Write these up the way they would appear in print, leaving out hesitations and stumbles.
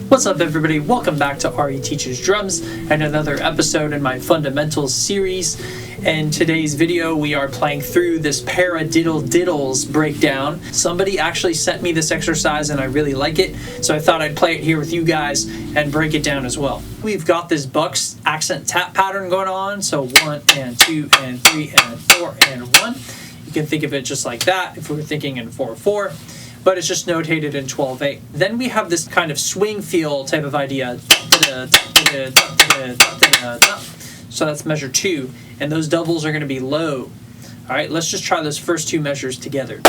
What's up, everybody? Welcome back to RE Teaches Drums and another episode in my Fundamentals series. In today's video, we are playing through this Paradiddle-diddle Breakdown. Somebody actually sent me this exercise and I really like it, so I thought I'd play it here with you guys and break it down as well. We've got this Bucks accent tap pattern going on, so 1 and 2 and 3 and 4 and 1. You can think of it just like that if we were thinking in 4/4. But it's just notated in 12/8. Then we have this kind of swing feel type of idea. So that's measure 2, and those doubles are going to be low. All right, let's just try those first two measures together.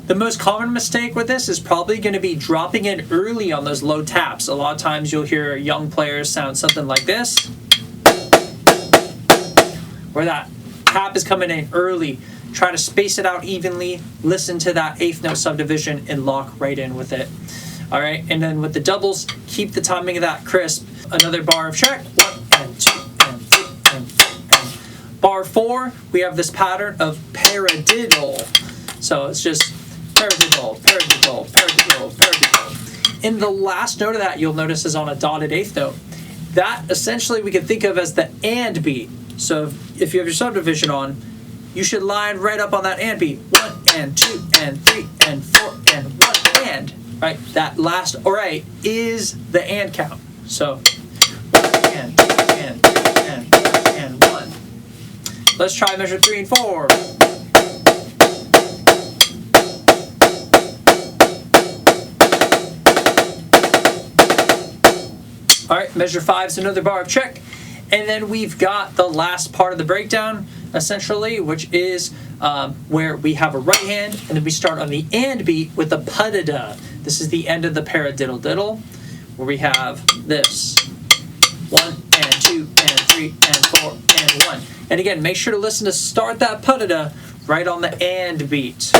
The most common mistake with this is probably going to be dropping in early on those low taps. A lot of times you'll hear young players sound something like this, where that tap is coming in early. Try to space it out evenly, listen to that eighth note subdivision, and lock right in with it. All right, and then with the doubles, keep the timing of that crisp. Another bar of check, 1 and 2 and 3 and 4 and bar 4, we have this pattern of paradiddle. So it's just paradiddle, paradiddle, paradiddle, paradiddle. In the last note of that, you'll notice is on a dotted eighth note. That essentially we can think of as the and beat. So if you have your subdivision on, you should line right up on that and beat. 1 and 2 and 3 and 4 and 1 and. Right? That last right is the and count. So 1 and 2 and 3 and 1. Let's try measure 3 and 4. All right, measure 5 is another bar of check. And then we've got the last part of the breakdown, essentially, which is where we have a right hand, and then we start on the and beat with the pa-da-da. This is the end of the paradiddle-diddle, where we have this 1 and 2 and 3 and 4 and 1. And again, make sure to listen to start that pa-da-da right on the and beat.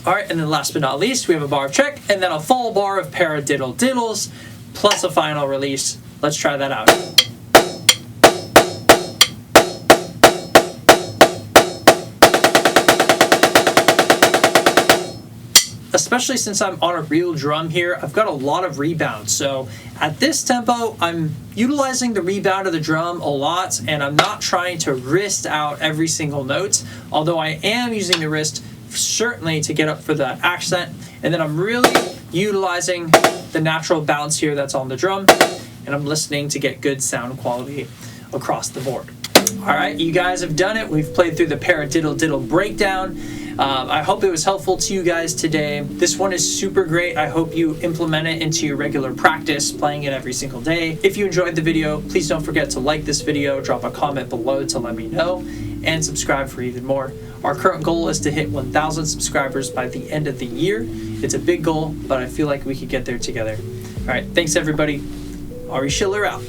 All right, and then last but not least, we have a bar of check, and then a full bar of paradiddle-diddles, plus a final release. Let's try that out. Especially since I'm on a real drum here, I've got a lot of rebound. So at this tempo, I'm utilizing the rebound of the drum a lot, and I'm not trying to wrist out every single note, although I am using the wrist certainly to get up for that accent. And then I'm really utilizing the natural bounce here that's on the drum, and I'm listening to get good sound quality across the board. All right, you guys have done it. We've played through the Paradiddle-diddle Breakdown. I hope it was helpful to you guys today. This one is super great. I hope you implement it into your regular practice, playing it every single day. If you enjoyed the video, please don't forget to like this video, drop a comment below to let me know, and subscribe for even more. Our current goal is to hit 1,000 subscribers by the end of the year. It's a big goal, but I feel like we could get there together. All right, thanks everybody. Ari Schiller out.